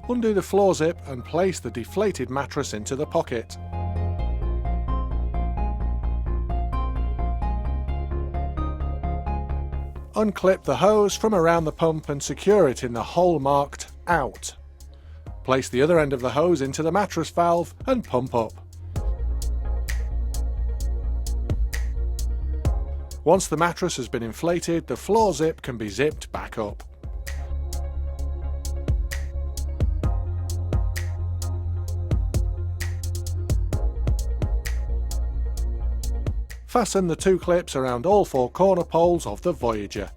Undo the floor zip and place the deflated mattress into the pocket. Unclip the hose from around the pump and secure it in the hole marked "Out". Place the other end of the hose into the mattress valve and pump up. Once the mattress has been inflated, the floor zip can be zipped back up. Fasten the 2 clips around all 4 corner poles of the Voyager.